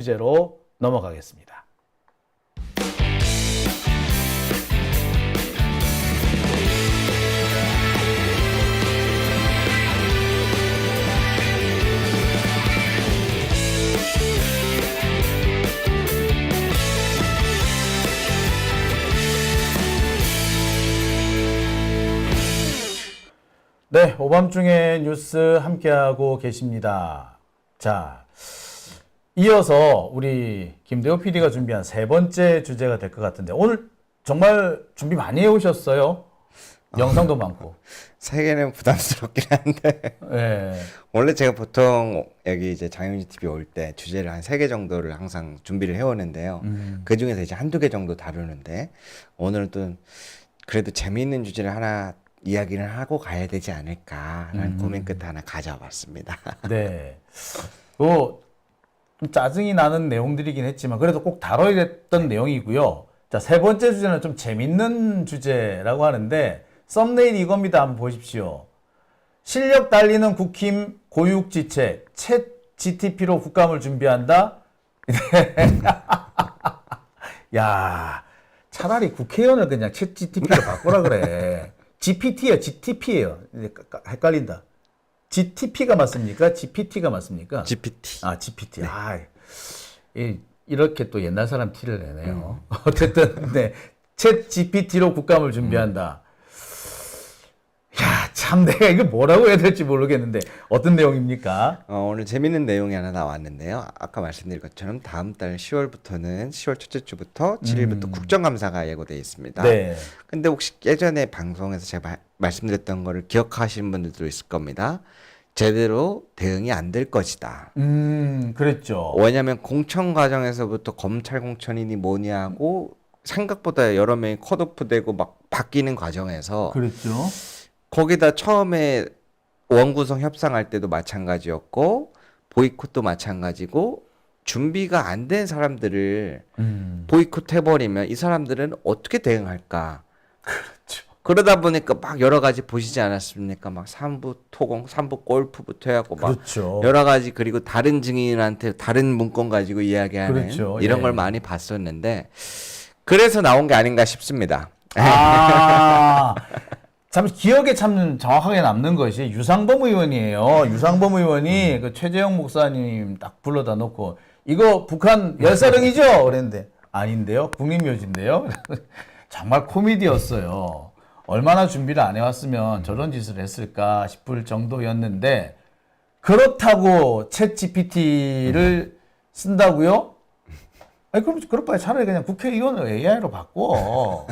주제로 넘어가겠습니다. 네, 오밤중에 뉴스 함께하고 계십니다. 자, 이어서 우리 김대호 PD가 준비한 세 번째 주제가 될 것 같은데 오늘 정말 준비 많이 해오셨어요. 영상도 많고. 세 개는 부담스럽긴 한데 네. 원래 제가 보통 여기 이제 장윤지 TV 올 때 주제를 한 세 개 정도를 항상 준비를 해오는데요. 그 중에서 이제 한두 개 정도 다루는데 오늘은 또 그래도 재미있는 주제를 하나 이야기를 하고 가야 되지 않을까라는 고민 끝에 하나 가져왔습니다. 네. 좀 짜증이 나는 내용들이긴 했지만 그래도 꼭 다뤄야 됐던 내용이고요. 자, 세 번째 주제는 좀 재밌는 주제라고 하는데 썸네일이 이겁니다. 한번 보십시오. 실력 달리는 국힘 고육지책 챗 GTP로 국감을 준비한다. 야, 차라리 국회의원을 그냥 챗 GTP로 바꾸라 그래. GPT야, GTP예요. 헷갈린다. GTP가 맞습니까? GPT가 맞습니까? GPT. 아, GPT. 네. 아, 이렇게 또 옛날 사람 티를 내네요. 어쨌든, 네. 챗 GPT로 국감을 준비한다. 야, 참, 내가 이거 뭐라고 해야 될지 모르겠는데, 어떤 내용입니까? 오늘 재밌는 내용이 하나 나왔는데요. 아까 말씀드린 것처럼 다음 달 10월부터는 10월 첫째 주부터 7일부터 국정감사가 예고되어 있습니다. 네. 근데 혹시 예전에 방송에서 제가 말씀드렸던 거를 기억하시는 분들도 있을 겁니다. 제대로 대응이 안 될 것이다. 그랬죠. 왜냐하면 공천 과정에서부터 검찰 공천이니 뭐니 하고 생각보다 여러 명이 컷오프되고 막 바뀌는 과정에서 그랬죠. 거기다 처음에 원구성 협상할 때도 마찬가지였고 보이콧도 마찬가지고 준비가 안 된 사람들을 보이콧 해버리면 이 사람들은 어떻게 대응할까? 그렇죠. 그러다 보니까 막 여러 가지 보시지 않았습니까? 막 삼부 토공, 삼부 골프부터 해갖고 막 그렇죠. 여러 가지 그리고 다른 증인한테 다른 문건 가지고 이야기하는 그렇죠. 이런 예. 걸 많이 봤었는데 그래서 나온 게 아닌가 싶습니다. 아, 참 기억에 참 정확하게 남는 것이 유상범 의원이에요. 유상범 의원이 그 최재형 목사님 딱 불러다 놓고 이거 북한 열사령이죠? 그랬는데 아닌데요. 국립묘지인데요. 정말 코미디였어요. 얼마나 준비를 안 해왔으면 저런 짓을 했을까 싶을 정도였는데 그렇다고 챗 GPT를 쓴다고요? 아니 그럴 바에 차라리 그냥 국회의원을 AI로 바꿔.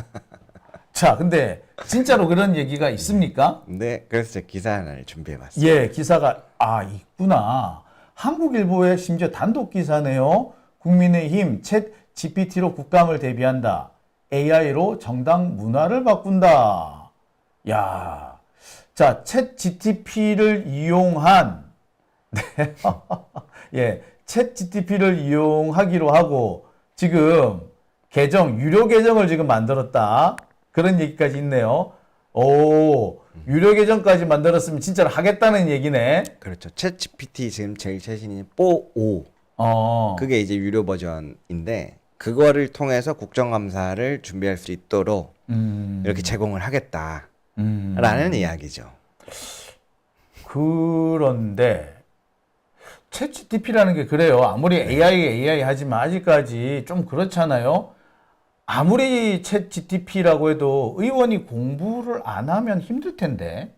자, 근데 진짜로 그런 얘기가 있습니까? 네, 그래서 제가 기사 하나를 준비해봤습니다. 예, 기사가 있구나. 한국일보의 심지어 단독 기사네요. 국민의힘 챗 GPT로 국감을 대비한다. AI로 정당 문화를 바꾼다. 야, 자, 챗 GTP를 이용한 네, 예, 챗 GTP를 이용하기로 하고 지금 유료 계정을 지금 만들었다. 그런 얘기까지 있네요. 오, 유료 계정까지 만들었으면 진짜로 하겠다는 얘기네. 그렇죠. 챗 GPT 지금 제일 최신인 뽀5. 그게 이제 유료 버전인데 그거를 통해서 국정감사를 준비할 수 있도록 이렇게 제공을 하겠다라는 이야기죠. 그런데 챗 GTP라는 게 그래요. 아무리 AI 하지만 아직까지 좀 그렇잖아요. 아무리 챗 GTP라고 해도 의원이 공부를 안 하면 힘들 텐데.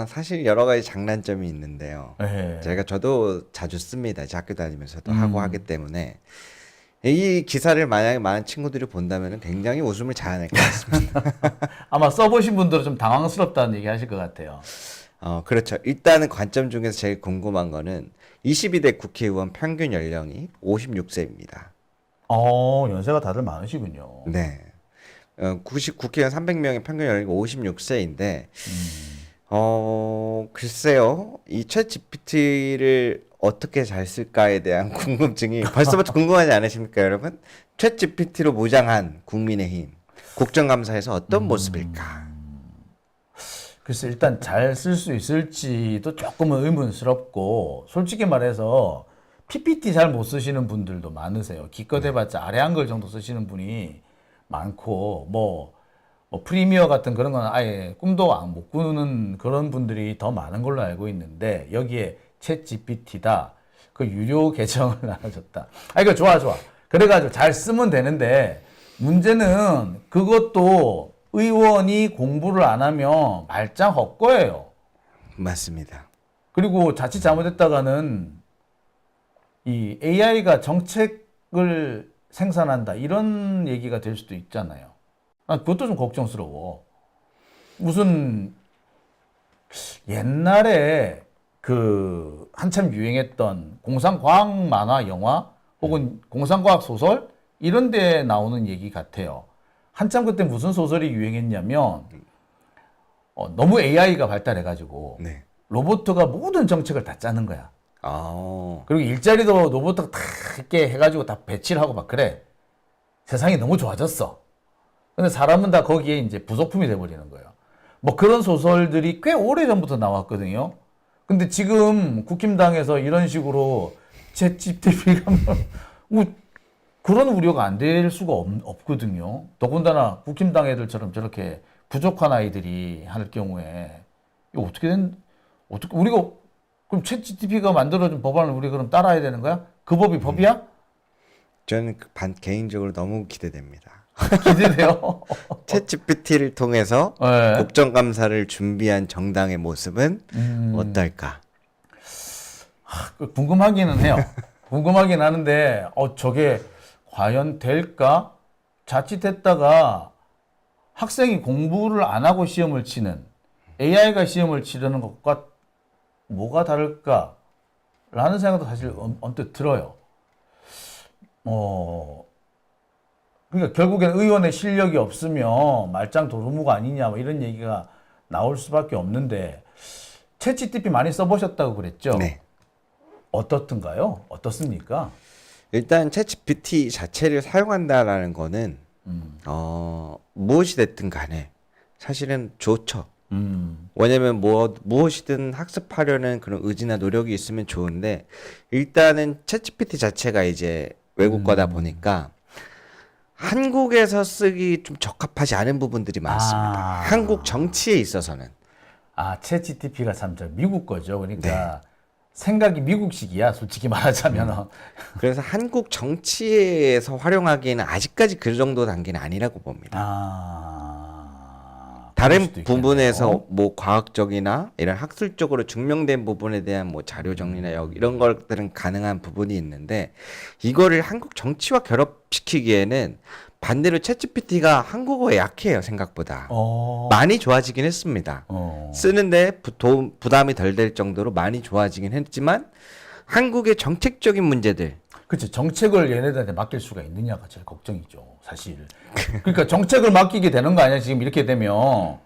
사실 여러 가지 장단점이 있는데요. 네. 저도 자주 씁니다. 이제 학교 다니면서도 하고 하기 때문에 이 기사를 만약에 많은 친구들이 본다면 굉장히 웃음을 자아낼 것 같습니다. 아마 써보신 분들은 좀 당황스럽다는 얘기 하실 것 같아요. 그렇죠. 일단은 관점 중에서 제일 궁금한 거는 22대 국회의원 평균 연령이 56세입니다. 연세가 다들 많으시군요. 네. 국회의원 300명의 평균 연령이 56세인데, 글쎄요. 이 챗 GPT를 어떻게 잘 쓸까에 대한 궁금증이 벌써부터 궁금하지 않으십니까, 여러분? 챗 GPT로 무장한 국민의힘 국정감사에서 어떤 모습일까? 글쎄 일단 잘 쓸 수 있을지도 조금은 의문스럽고 솔직히 말해서 PPT 잘 못 쓰시는 분들도 많으세요. 기껏 해봤자 아래 한글 정도 쓰시는 분이 많고, 뭐 프리미어 같은 그런 건 아예 꿈도 못 꾸는 그런 분들이 더 많은 걸로 알고 있는데, 여기에 챗 GPT다. 그 유료 계정을 나눠줬다. 이거 좋아. 그래가지고 잘 쓰면 되는데, 문제는 그것도 의원이 공부를 안 하면 말짱 헛거예요. 맞습니다. 그리고 자칫 잘못했다가는 이 AI가 정책을 생산한다 이런 얘기가 될 수도 있잖아요. 그것도 좀 걱정스러워. 무슨 옛날에 그 한참 유행했던 공상과학 만화 영화 혹은 공상과학 소설 이런 데 나오는 얘기 같아요. 한참 그때 무슨 소설이 유행했냐면 너무 AI가 발달해가지고 네. 로봇가 모든 정책을 다 짜는 거야. 아, 그리고 일자리도 로봇가 다 이렇게 해가지고 다 배치를 하고 막 그래. 세상이 너무 좋아졌어. 근데 사람은 다 거기에 이제 부속품이 돼버리는 거예요. 뭐 그런 소설들이 꽤 오래 전부터 나왔거든요. 근데 지금 국힘당에서 이런 식으로 챗GPT가 뭐 그런 우려가 안 될 수가 없거든요. 더군다나 국힘당 애들처럼 저렇게 부족한 아이들이 할 경우에 이거 어떻게 우리가 그럼 챗GPT가 만들어준 법안을 우리 그럼 따라야 되는 거야? 그 법이 법이야? 저는 개인적으로 너무 기대됩니다. 기대돼요. 챗GPT를 통해서 네. 국정감사를 준비한 정당의 모습은 어떨까? 궁금하기는 해요. 궁금하긴 하는데 저게 과연 될까? 자칫했다가 학생이 공부를 안 하고 시험을 치는 AI가 시험을 치르는 것과 뭐가 다를까? 라는 생각도 사실 언뜻 들어요. 그러니까 결국엔 의원의 실력이 없으면 말짱 도루묵 아니냐 뭐 이런 얘기가 나올 수밖에 없는데 챗GPT 많이 써보셨다고 그랬죠? 네. 어떻든가요? 어떻습니까? 일단 챗GPT 자체를 사용한다라는 거는 무엇이 됐든 간에 사실은 좋죠. 왜냐면 무엇이든 학습하려는 그런 의지나 노력이 있으면 좋은데 일단은 챗GPT 자체가 이제 외국 거다 보니까 한국에서 쓰기 좀 적합하지 않은 부분들이 많습니다. 한국 정치에 있어서는. 챗GPT가 참 저 미국 거죠. 그러니까 생각이 미국식이야. 솔직히 말하자면. 그래서 한국 정치에서 활용하기에는 아직까지 그 정도 단계는 아니라고 봅니다. 그럴 다른 수도 있겠네요. 부분에서 뭐 과학적이나 이런 학술적으로 증명된 부분에 대한 뭐 자료 정리나 이런 것들은 가능한 부분이 있는데 이거를 한국 정치와 결합시키기에는 반대로 챗GPT가 한국어에 약해요, 생각보다. 많이 좋아지긴 했습니다. 쓰는데 부담이 덜 될 정도로 많이 좋아지긴 했지만 한국의 정책적인 문제들. 그치. 정책을 얘네들한테 맡길 수가 있느냐가 제일 걱정이죠. 사실. 그러니까 정책을 맡기게 되는 거 아니야, 지금 이렇게 되면.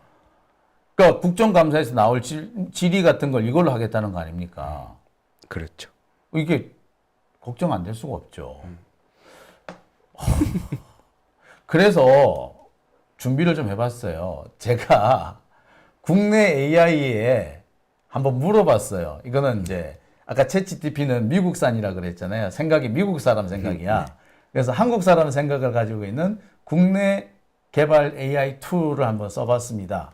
그러니까 국정감사에서 나올 질의 같은 걸 이걸로 하겠다는 거 아닙니까? 그렇죠. 이게 걱정 안 될 수가 없죠. 그래서 준비를 좀 해봤어요. 제가 국내 AI에 한번 물어봤어요. 이거는 이제 아까 챗GPT는 미국산이라 그랬잖아요. 생각이 미국 사람 생각이야. 그래서 한국 사람 생각을 가지고 있는 국내 개발 AI 툴을 한번 써봤습니다.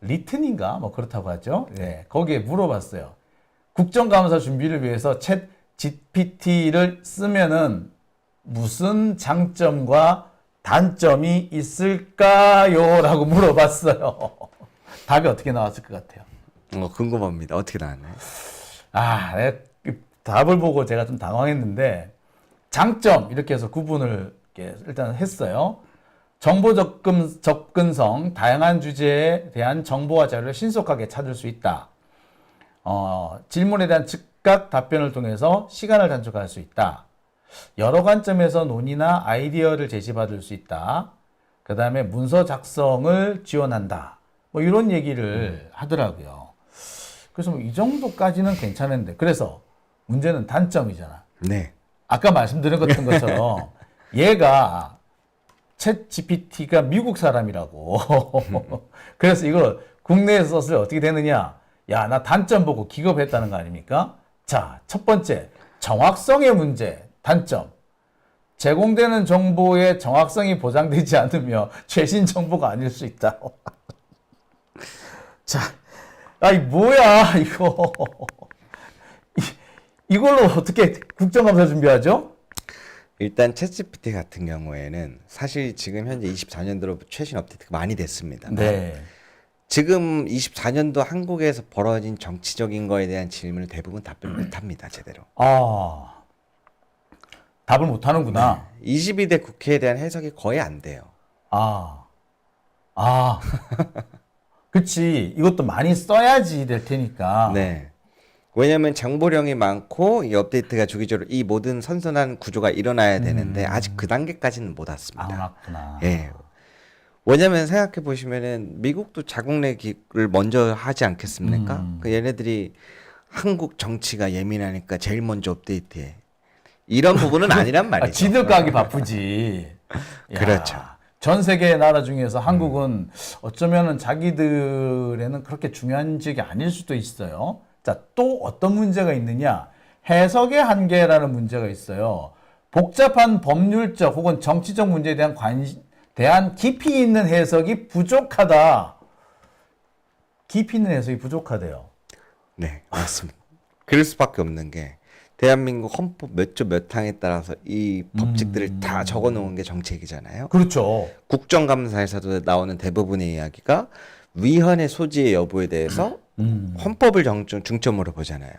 리튼인가? 뭐 그렇다고 하죠. 네, 거기에 물어봤어요. 국정감사 준비를 위해서 챗GPT를 쓰면은 무슨 장점과 단점이 있을까요? 라고 물어봤어요. 답이 어떻게 나왔을 것 같아요? 궁금합니다. 어떻게 나왔나요? 내가 답을 보고 제가 좀 당황했는데 장점 이렇게 해서 구분을 이렇게 일단 했어요. 정보 접근성, 다양한 주제에 대한 정보와 자료를 신속하게 찾을 수 있다. 질문에 대한 즉각 답변을 통해서 시간을 단축할 수 있다. 여러 관점에서 논의나 아이디어를 제시받을 수 있다. 그 다음에 문서 작성을 지원한다. 뭐 이런 얘기를 하더라고요. 그래서 뭐 이 정도까지는 괜찮은데, 그래서 문제는 단점이잖아. 네. 아까 말씀드린 것처럼 얘가 챗GPT가 미국 사람이라고. 그래서 이걸 국내에서 썼을 때 어떻게 되느냐? 야, 나 단점 보고 기겁했다는 거 아닙니까? 자, 첫 번째. 정확성의 문제, 단점. 제공되는 정보의 정확성이 보장되지 않으며 최신 정보가 아닐 수 있다. 자, 아이 뭐야 이거. 이걸로 어떻게 국정감사 준비하죠? 일단 챗GPT 같은 경우에는 사실 지금 현재 24년도로 최신 업데이트가 많이 됐습니다. 네. 지금 24년도 한국에서 벌어진 정치적인 거에 대한 질문을 대부분 답변을 못합니다. 제대로. 아, 답을 못하는구나. 22대 국회에 대한 해석이 거의 안 돼요. 아, 그치. 이것도 많이 써야지 될 테니까. 네. 왜냐하면 정보량이 많고 이 업데이트가 주기적으로 이 모든 선선한 구조가 일어나야 되는데 아직 그 단계까지는 못 왔습니다. 안 왔구나. 예. 왜냐면 생각해 보시면은 미국도 자국내기를 먼저 하지 않겠습니까? 그 얘네들이 한국 정치가 예민하니까 제일 먼저 업데이트해. 이런 부분은 아니란 말이죠. 지들 까기 바쁘지. 야, 그렇죠. 전 세계 나라 중에서 한국은 어쩌면은 자기들에는 그렇게 중요한 지역이 아닐 수도 있어요. 자, 또 어떤 문제가 있느냐? 해석의 한계라는 문제가 있어요. 복잡한 법률적 혹은 정치적 문제에 대한 깊이 있는 해석이 부족하다. 깊이 있는 해석이 부족하대요. 네, 맞습니다. 그럴 수밖에 없는 게 대한민국 헌법 몇 조 몇 항에 따라서 이 법칙들을 다 적어 놓은 게 정책이잖아요. 그렇죠. 국정감사에서도 나오는 대부분의 이야기가 위헌의 소지의 여부에 대해서 헌법을 중점으로 보잖아요.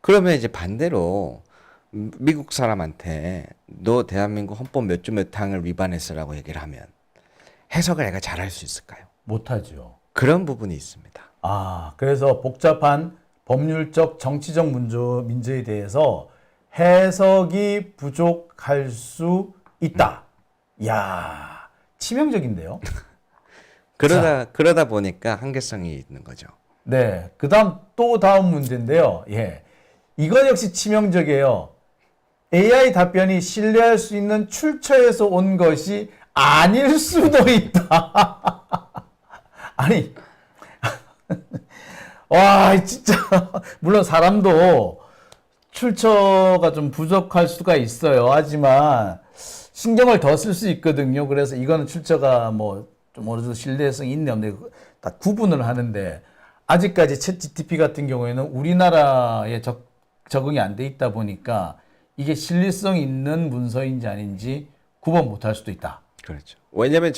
그러면 이제 반대로 미국 사람한테 너 대한민국 헌법 몇 조 몇 항을 위반했어라고 얘기를 하면 해석을 애가 잘할 수 있을까요? 못하죠. 그런 부분이 있습니다. 아, 그래서 복잡한 법률적, 정치적 문제에 대해서 해석이 부족할 수 있다. 이야, 치명적인데요? 그러다 보니까 한계성이 있는 거죠. 네. 다음 문제인데요. 예. 이건 역시 치명적이에요. AI 답변이 신뢰할 수 있는 출처에서 온 것이 아닐 수도 있다. 아니, 와, 진짜. 물론 사람도 출처가 좀 부족할 수가 있어요. 하지만 신경을 더 쓸 수 있거든요. 그래서 이거는 출처가 뭐 좀 어느 정도 신뢰성이 있네 없네 다 구분을 하는데 아직까지 챗GPT 같은 경우에는 우리나라에 적응이 안 돼 있다 보니까 이게 신뢰성 있는 문서인지 아닌지 구분 못할 수도 있다. 그렇죠. 왜냐면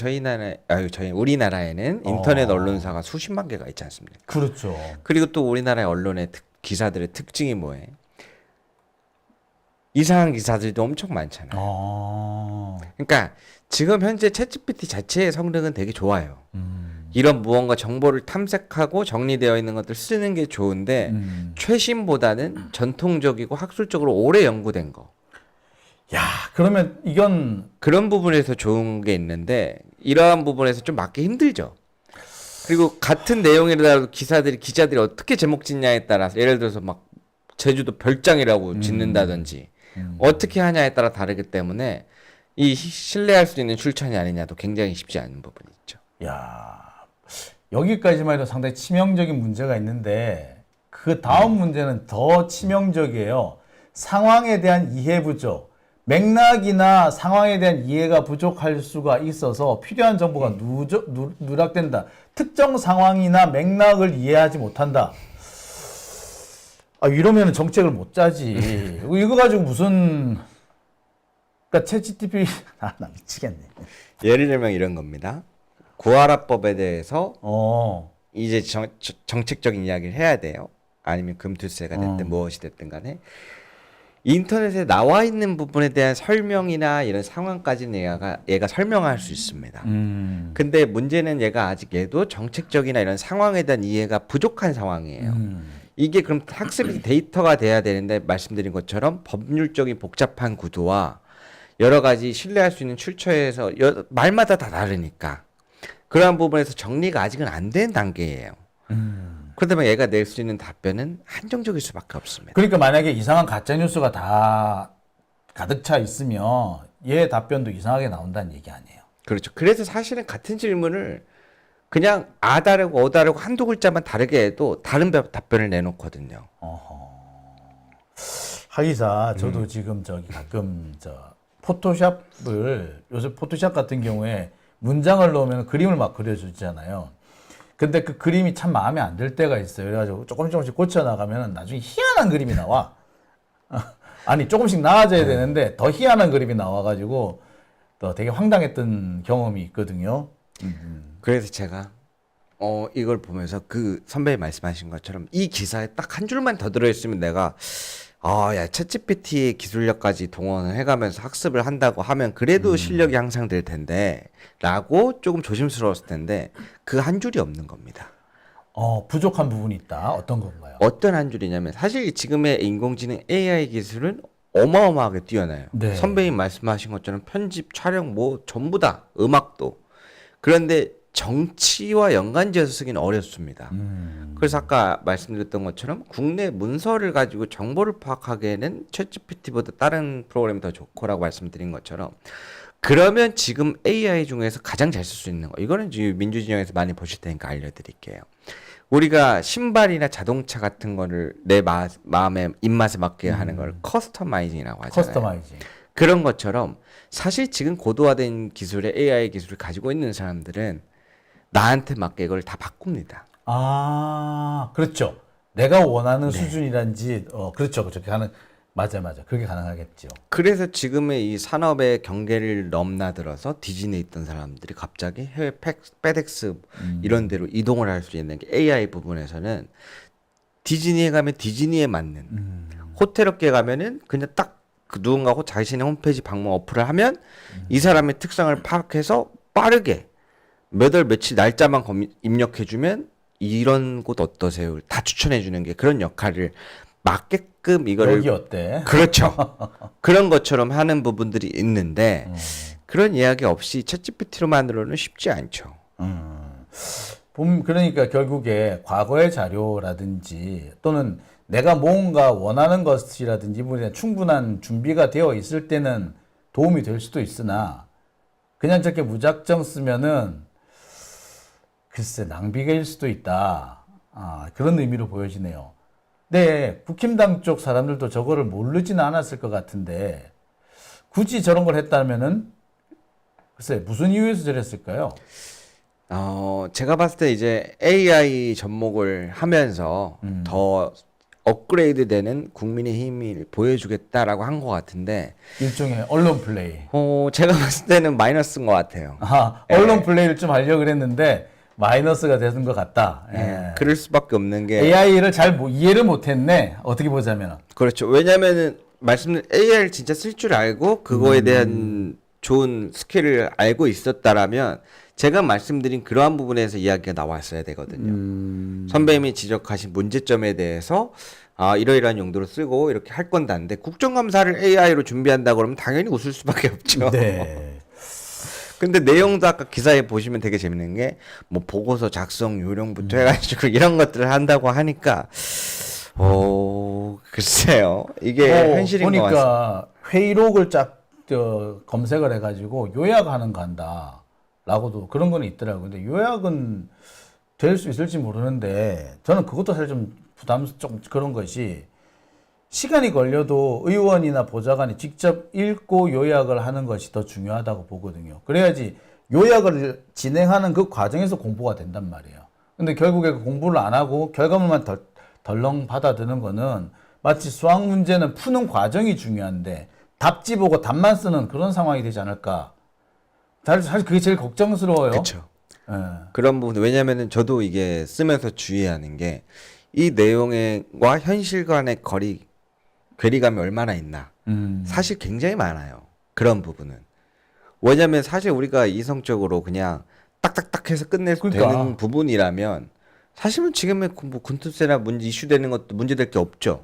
우리나라에는 인터넷 언론사가 수십만 개가 있지 않습니까? 그렇죠. 그리고 또 우리나라의 언론의 기사들의 특징이 뭐예요? 이상한 기사들도 엄청 많잖아요. 그러니까 지금 현재 챗GPT 자체의 성능은 되게 좋아요. 이런 무언가 정보를 탐색하고 정리되어 있는 것들 쓰는 게 좋은데 최신보다는 전통적이고 학술적으로 오래 연구된 거. 야, 그러면 이건 그런 부분에서 좋은 게 있는데 이러한 부분에서 좀 맞기 힘들죠. 그리고 같은 내용이라도 기자들이 어떻게 제목 짓냐에 따라서 예를 들어서 막 제주도 별장이라고 짓는다든지 어떻게 하냐에 따라 다르기 때문에 이 신뢰할 수 있는 출처냐 아니냐도 굉장히 쉽지 않은 부분이 있죠. 야, 여기까지만 해도 상당히 치명적인 문제가 있는데 그 다음 문제는 더 치명적이에요. 상황에 대한 이해 부족. 맥락이나 상황에 대한 이해가 부족할 수가 있어서 필요한 정보가 누락된다. 특정 상황이나 맥락을 이해하지 못한다. 아, 이러면 정책을 못 짜지. 이거 가지고 무슨, 그러니까 챗GPT, 나 미치겠네. 예를 들면 이런 겁니다. 구하라법에 대해서 이제 정책적인 이야기를 해야 돼요. 아니면 금투세가 됐든 무엇이 됐든 간에 인터넷에 나와 있는 부분에 대한 설명이나 이런 상황까지는 얘가 설명할 수 있습니다. 근데 문제는 얘도 정책적이나 이런 상황에 대한 이해가 부족한 상황이에요. 이게 그럼 학습이 데이터가 돼야 되는데 말씀드린 것처럼 법률적인 복잡한 구도와 여러 가지 신뢰할 수 있는 출처에서 말마다 다 다르니까 그러한 부분에서 정리가 아직은 안 된 단계예요. 그렇다면 얘가 낼 수 있는 답변은 한정적일 수밖에 없습니다. 그러니까 만약에 이상한 가짜 뉴스가 다 가득 차 있으면 얘 답변도 이상하게 나온다는 얘기 아니에요. 그렇죠. 그래서 사실은 같은 질문을 그냥 다르고 다르고 한두 글자만 다르게 해도 다른 답변을 내놓거든요. 하기사 저도 지금 저기 가끔 포토샵을 요새 포토샵 같은 경우에 문장을 넣으면 그림을 막 그려주잖아요. 근데 그 그림이 참 마음에 안 들 때가 있어요. 그래가지고 조금씩 고쳐 나가면 나중에 희한한 그림이 나와. 아니 조금씩 나아져야 되는데 더 희한한 그림이 나와가지고 또 되게 황당했던 경험이 있거든요. 그래서 제가 이걸 보면서 그 선배님 말씀하신 것처럼 이 기사에 딱 한 줄만 더 들어있으면 내가 야, 챗GPT의 기술력까지 동원을 해가면서 학습을 한다고 하면 그래도 실력이 향상될 텐데 라고 조금 조심스러웠을 텐데 그 한 줄이 없는 겁니다. 부족한 부분이 있다. 어떤 건가요? 어떤 한 줄이냐면 사실 지금의 인공지능 AI 기술은 어마어마하게 뛰어나요. 네. 선배님 말씀하신 것처럼 편집, 촬영 뭐 전부 다 음악도. 그런데 정치와 연관지어서 쓰기는 어렵습니다. 그래서 아까 말씀드렸던 것처럼 국내 문서를 가지고 정보를 파악하기에는 챗GPT보다 다른 프로그램이 더 좋고라고 말씀드린 것처럼 그러면 지금 AI 중에서 가장 잘 쓸 수 있는 거 이거는 지금 민주진영에서 많이 보실 테니까 알려드릴게요. 우리가 신발이나 자동차 같은 거를 내 마음에 입맛에 맞게 하는 걸 커스터마이징이라고 하잖아요. 커스터마이징. 그런 것처럼 사실 지금 고도화된 기술의 AI 기술을 가지고 있는 사람들은 나한테 맞게 이걸 다 바꿉니다. 그렇죠. 내가 원하는 수준이란지, 그렇죠. 그렇게 맞아. 그게 가능하겠죠. 그래서 지금의 이 산업의 경계를 넘나들어서 디즈니에 있던 사람들이 갑자기 해외 페덱스 이런 데로 이동을 할 수 있는 게 AI 부분에서는 디즈니에 가면 디즈니에 맞는 호텔업계 가면은 그냥 딱 그 누군가 자신의 홈페이지 방문 어플을 하면 이 사람의 특성을 파악해서 빠르게 몇 월 며칠 날짜만 입력해주면 이런 곳 어떠세요? 다 추천해주는 게 그런 역할을 맞게끔 이거를 여기 어때? 그렇죠. 그런 것처럼 하는 부분들이 있는데 그런 이야기 없이 챗GPT로 만들어는 쉽지 않죠. 그러니까 결국에 과거의 자료라든지 또는 내가 뭔가 원하는 것이라든지 부분에 충분한 준비가 되어 있을 때는 도움이 될 수도 있으나 그냥 저렇게 무작정 쓰면은 글쎄 낭비일 수도 있다. 그런 의미로 보여지네요. 네, 국힘당 쪽 사람들도 저거를 모르지는 않았을 것 같은데 굳이 저런 걸 했다면은 글쎄 무슨 이유에서 저랬을까요? 제가 봤을 때 이제 AI 접목을 하면서 더 업그레이드 되는 국민의 힘을 보여주겠다라고 한 것 같은데 일종의 언론 플레이. 제가 봤을 때는 마이너스인 것 같아요. 언론 플레이를 좀 하려고 그랬는데 마이너스가 되는 것 같다. 그럴 수밖에 없는 게 AI를 잘 이해를 못했네. 어떻게 보자면. 그렇죠. 왜냐면은 말씀드린 AI를 진짜 쓸 줄 알고 그거에 대한 좋은 스킬을 알고 있었다라면 제가 말씀드린 그러한 부분에서 이야기가 나왔어야 되거든요. 선배님이 지적하신 문제점에 대해서 이러이러한 용도로 쓰고 이렇게 할 건다는데 국정감사를 AI로 준비한다 그러면 당연히 웃을 수밖에 없죠. 네. 근데 내용도 아까 기사에 보시면 되게 재밌는 게 뭐 보고서 작성 요령부터 해가지고 이런 것들을 한다고 하니까 글쎄요 이게 현실인 것 같습니다. 보니까 회의록을 검색을 해가지고 요약하는 거 한다라고도 그런 건 있더라고요. 근데 요약은 될 수 있을지 모르는데 저는 그것도 사실 좀 좀 그런 것이 시간이 걸려도 의원이나 보좌관이 직접 읽고 요약을 하는 것이 더 중요하다고 보거든요. 그래야지 요약을 진행하는 그 과정에서 공부가 된단 말이에요. 근데 결국에 그 공부를 안 하고 결과물만 덜렁 받아드는 거는 마치 수학 문제는 푸는 과정이 중요한데 답지 보고 답만 쓰는 그런 상황이 되지 않을까. 사실 그게 제일 걱정스러워요. 그렇죠. 그런 부분 왜냐면은 저도 이게 쓰면서 주의하는 게 이 내용과 현실 간의 괴리감이 얼마나 있나. 사실 굉장히 많아요. 그런 부분은. 왜냐면 사실 우리가 이성적으로 그냥 딱딱딱 해서 끝낼 수 되는 부분이라면 사실은 지금의 뭐 군투세나 문제 이슈되는 것도 문제될 게 없죠.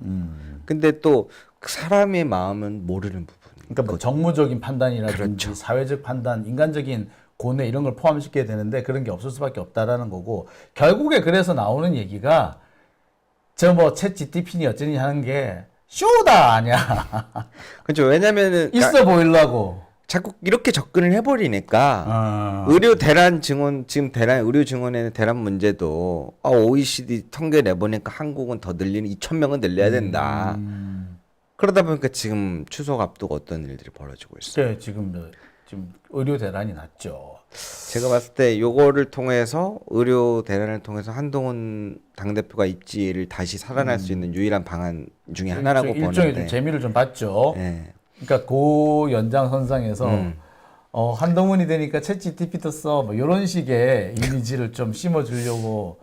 근데 또 그 사람의 마음은 모르는 부분. 그러니까 뭐 정무적인 판단이라든지 그렇죠. 사회적 판단, 인간적인 고뇌 이런 걸 포함시켜야 되는데 그런 게 없을 수밖에 없다라는 거고 결국에 그래서 나오는 얘기가 저 뭐 챗 GTP니 어쩌니 하는 게 쇼다 아니야. 그렇죠. 왜냐면은 있어 보이려고. 자꾸 이렇게 접근을 해버리니까 의료 대란 증원 지금 의료 증원에는 대란 문제도 OECD 통계 내보니까 한국은 더 늘리는 2,000명은 늘려야 된다. 그러다 보니까 지금 추석 앞두고 어떤 일들이 벌어지고 있어요. 네, 지금 의료 대란이 났죠. 제가 봤을 때 요거를 통해서 의료 대란을 통해서 한동훈 당대표가 입지를 다시 살아날 수 있는 유일한 방안 중에 하나라고 일종의 보는데. 좀 재미를 좀 봤죠. 예. 그러니까 그 연장선상에서 한동훈이 되니까 챗GPT 써, 뭐 이런 식의 이미지를 좀 심어주려고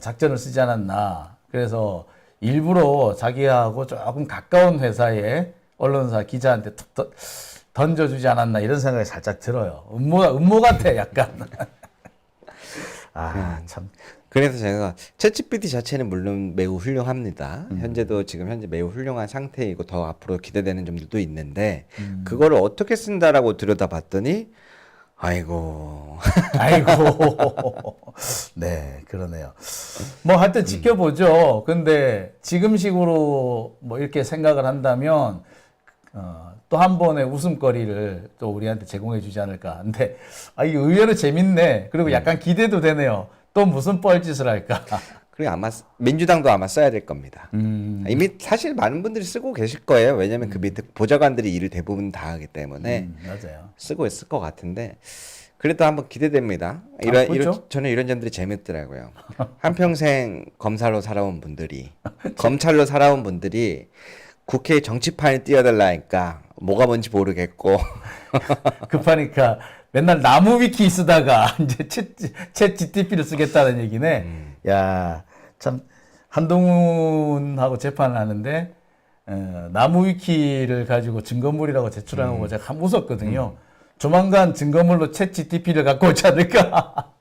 작전을 쓰지 않았나. 그래서 일부러 자기하고 조금 가까운 회사의 언론사 기자한테 툭 던져주지 않았나 이런 생각이 살짝 들어요. 음모 같아 약간. 참. 그래서 제가 챗GPT 자체는 물론 매우 훌륭합니다. 현재 매우 훌륭한 상태이고 더 앞으로 기대되는 점들도 있는데 그거를 어떻게 쓴다라고 들여다봤더니 아이고 네, 그러네요. 뭐 하여튼 지켜보죠. 근데 지금식으로 뭐 이렇게 생각을 한다면 또 한 번의 웃음거리를 또 우리한테 제공해 주지 않을까. 근데 이게 의외로 재밌네. 그리고 약간 기대도 되네요. 또 무슨 뻘짓을 할까. 그리고 아마 민주당도 아마 써야 될 겁니다. 이미 사실 많은 분들이 쓰고 계실 거예요. 왜냐하면 그 밑에 보좌관들이 일을 대부분 다 하기 때문에 맞아요. 쓰고 있을 것 같은데 그래도 한번 기대됩니다. 저는 이런 점들이 재밌더라고요. 한평생 검사로 살아온 분들이 검찰로 살아온 분들이 국회에 정치판에 뛰어달라니까 뭐가 뭔지 모르겠고 급하니까 맨날 나무 위키 쓰다가 이제 챗 GTP를 쓰겠다는 얘기네. 야, 참 한동훈하고 재판을 하는데 나무 위키를 가지고 증거물이라고 제출하고 제가 참 웃었거든요. 조만간 증거물로 챗 GTP를 갖고 오지 않을까.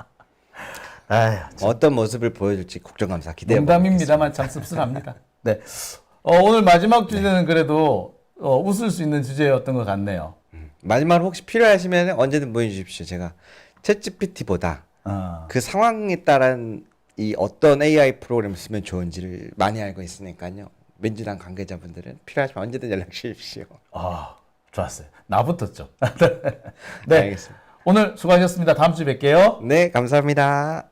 아휴, 어떤 모습을 보여줄지 국정감사 기대해 보겠습니다. 농담입니다만 참 씁쓸합니다. 네. 오늘 마지막 주제는 그래도 웃을 수 있는 주제였던 것 같네요. 마지막으로 혹시 필요하시면 언제든 보여주십시오. 제가 챗GPT보다 그 상황에 따른 이 어떤 AI 프로그램을 쓰면 좋은지를 많이 알고 있으니까요. 민주당 관계자분들은 필요하시면 언제든 연락 주십시오. 좋았어요. 나붙었죠. 네. 알겠습니다. 오늘 수고하셨습니다. 다음 주에 뵐게요. 네, 감사합니다.